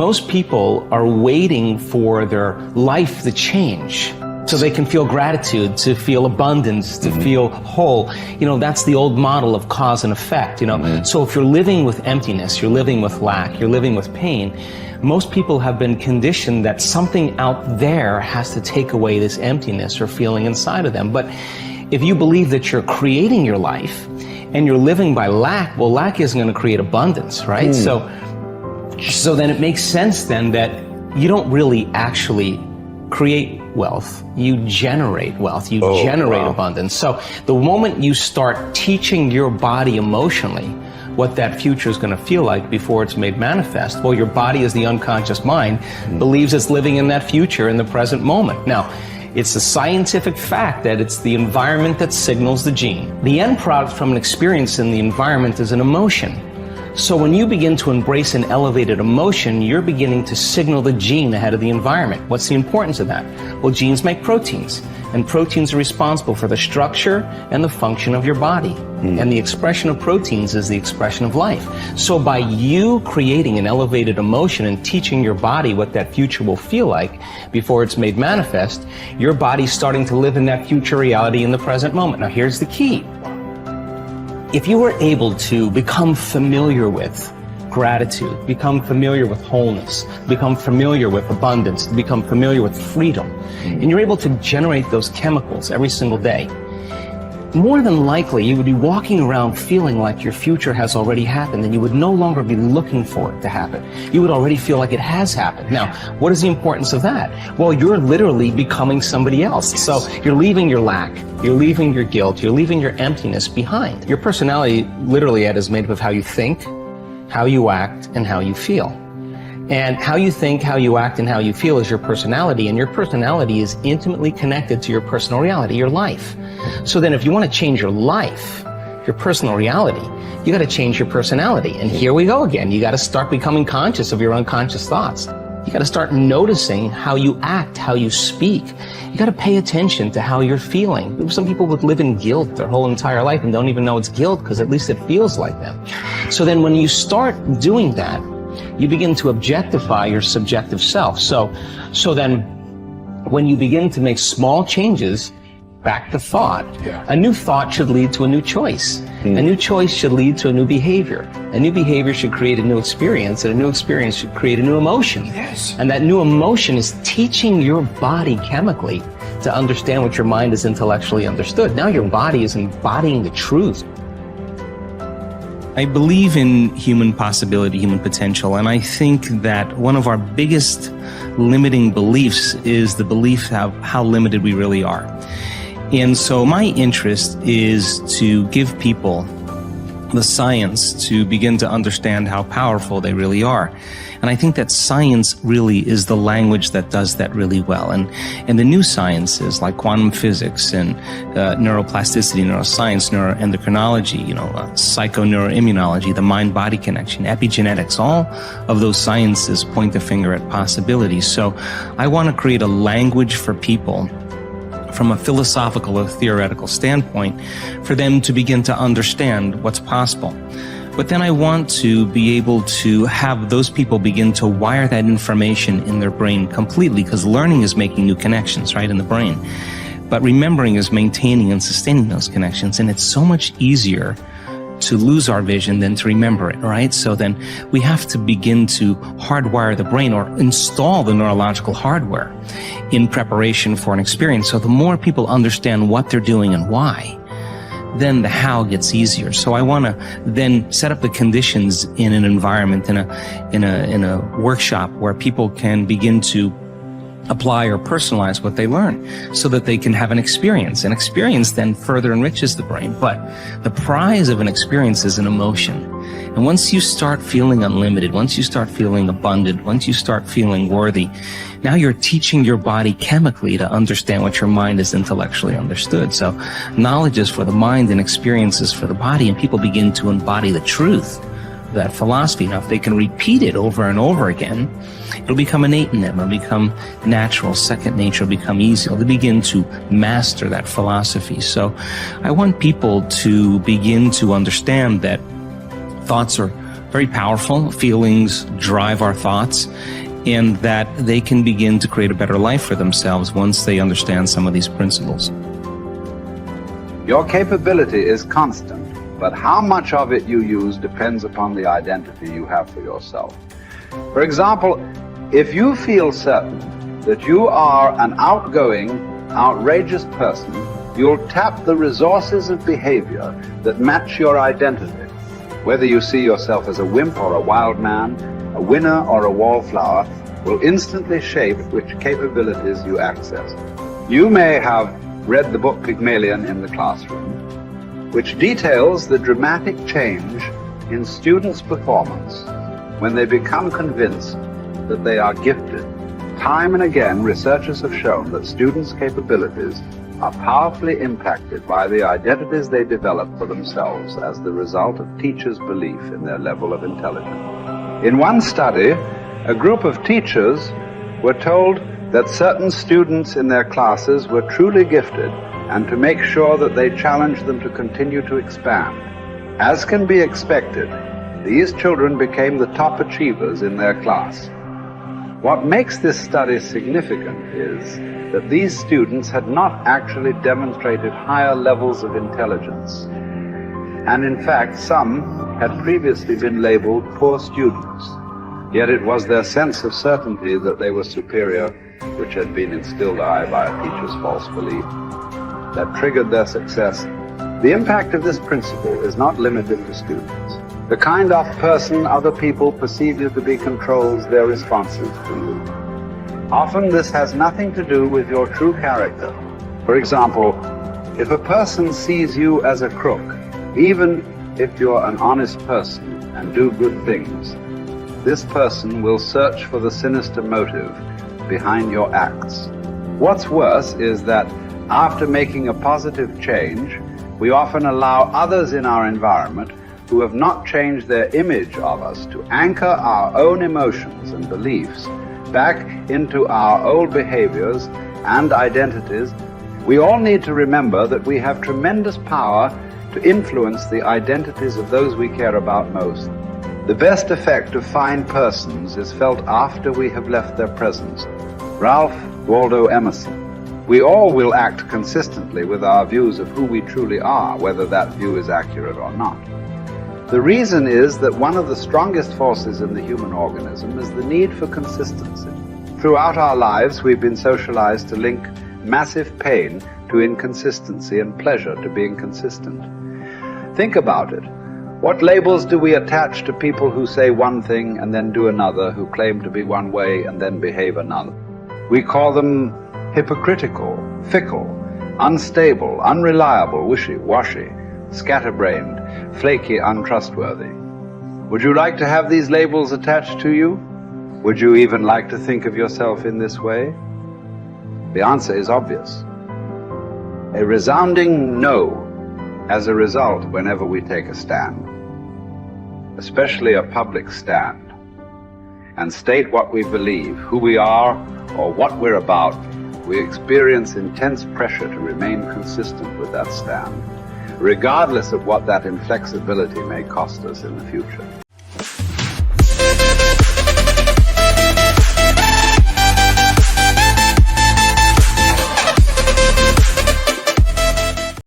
Most people are waiting for their life to change so they can feel gratitude, to feel abundance, to feel whole. You know, that's the old model of cause and effect, you know. So if you're living with emptiness, you're living with lack, you're living with pain, most people have been conditioned that something out there has to take away this emptiness or feeling inside of them. But if you believe that you're creating your life and you're living by lack, well, lack isn't going to create abundance, right? So then it makes sense then that you don't really actually create wealth, you generate wealth, you generate abundance. So the moment you start teaching your body emotionally what that future is going to feel like before it's made manifest, well, your body, as the unconscious mind, believes it's living in that future in the present moment. Now, it's a scientific fact that it's the environment that signals the gene. The end product from an experience in the environment is an emotion. So when you begin to embrace an elevated emotion, you're beginning to signal the gene ahead of the environment. What's the importance of that? Well, genes make proteins, and proteins are responsible for the structure and the function of your body. And the expression of proteins is the expression of life. So by you creating an elevated emotion and teaching your body what that future will feel like before it's made manifest, your body's starting to live in that future reality in the present moment. Now here's the key. If you were able to become familiar with gratitude, become familiar with wholeness, become familiar with abundance, become familiar with freedom, and you're able to generate those chemicals every single day, more than likely you would be walking around feeling like your future has already happened, and you would no longer be looking for it to happen. You would already feel like it has happened. Now, what is the importance of that? Well, you're literally becoming somebody else. So you're leaving your lack, you're leaving your guilt, you're leaving your emptiness behind. Your personality, literally, Ed, is made up of how you think, how you act, and how you feel. And how you think, how you act, and how you feel is your personality, and your personality is intimately connected to your personal reality, your life. So then if you want to change your life, your personal reality, you got to change your personality. And here we go again. You got to start becoming conscious of your unconscious thoughts. You got to start noticing how you act, how you speak. You got to pay attention to how you're feeling. Some people would live in guilt their whole entire life and don't even know it's guilt because at least it feels like them. So then when you start doing that, you begin to objectify your subjective self. So then when you begin to make small changes, back to thought, a new thought should lead to a new choice. A new choice should lead to a new behavior. A new behavior should create a new experience, and a new experience should create a new emotion. And that new emotion is teaching your body chemically to understand what your mind has intellectually understood. Now your body is embodying the truth. I believe in human possibility, human potential, and I think that one of our biggest limiting beliefs is the belief of how limited we really are. And so my interest is to give people the science to begin to understand how powerful they really are. And I think that science really is the language that does that really well. And the new sciences like quantum physics and neuroplasticity, neuroscience, neuroendocrinology, psychoneuroimmunology, the mind-body connection, epigenetics, all of those sciences point the finger at possibilities. So I want to create a language for people from a philosophical or theoretical standpoint for them to begin to understand what's possible. But then I want to be able to have those people begin to wire that information in their brain completely, because learning is making new connections, right, in the brain. But remembering is maintaining and sustaining those connections, and it's so much easier to lose our vision than to remember it, right? So then we have to begin to hardwire the brain or install the neurological hardware in preparation for an experience. So the more people understand what they're doing and why, then the how gets easier. So I want to then set up the conditions in an environment, in a workshop where people can begin to apply or personalize what they learn so that they can have an experience. An experience then further enriches the brain. But the prize of an experience is an emotion. And once you start feeling unlimited, once you start feeling abundant, once you start feeling worthy, now you're teaching your body chemically to understand what your mind has intellectually understood. So knowledge is for the mind and experiences for the body, and people begin to embody the truth of that philosophy. Now, if they can repeat it over and over again, it'll become innate in them. It'll become natural, second nature, it'll become easy. They'll begin to master that philosophy. So I want people to begin to understand that thoughts are very powerful. Feelings drive our thoughts, and that they can begin to create a better life for themselves once they understand some of these principles. Your capability is constant, but how much of it you use depends upon the identity you have for yourself. For example, if you feel certain that you are an outgoing, outrageous person, you'll tap the resources of behavior that match your identity. Whether you see yourself as a wimp or a wild man, a winner or a wallflower, will instantly shape which capabilities you access. You may have read the book Pygmalion in the classroom, which details the dramatic change in students' performance when they become convinced that they are gifted. Time and again, researchers have shown that students' capabilities are powerfully impacted by the identities they develop for themselves as the result of teachers' belief in their level of intelligence. In one study, a group of teachers were told that certain students in their classes were truly gifted and to make sure that they challenged them to continue to expand. As can be expected, these children became the top achievers in their class. What makes this study significant is that these students had not actually demonstrated higher levels of intelligence. And in fact, some had previously been labeled poor students. Yet it was their sense of certainty that they were superior, which had been instilled by a teacher's false belief, that triggered their success. The impact of this principle is not limited to students. The kind of person other people perceive you to be controls their responses to you. Often this has nothing to do with your true character. For example, if a person sees you as a crook, even if you're an honest person and do good things, this person will search for the sinister motive behind your acts. What's worse is that after making a positive change, we often allow others in our environment who have not changed their image of us to anchor our own emotions and beliefs back into our old behaviors and identities. We all need to remember that we have tremendous power to influence the identities of those we care about most. The best effect of fine persons is felt after we have left their presence. Ralph Waldo Emerson. We all will act consistently with our views of who we truly are, whether that view is accurate or not. The reason is that one of the strongest forces in the human organism is the need for consistency. Throughout our lives, we've been socialized to link massive pain to inconsistency and pleasure to being consistent. Think about it. What labels do we attach to people who say one thing and then do another, who claim to be one way and then behave another? We call them hypocritical, fickle, unstable, unreliable, wishy-washy, scatterbrained, flaky, untrustworthy. Would you like to have these labels attached to you? Would you even like to think of yourself in this way? The answer is obvious. A resounding no as a result whenever we take a stand, especially a public stand, and state what we believe, who we are, or what we're about. We experience intense pressure to remain consistent with that stand, regardless of what that inflexibility may cost us in the future.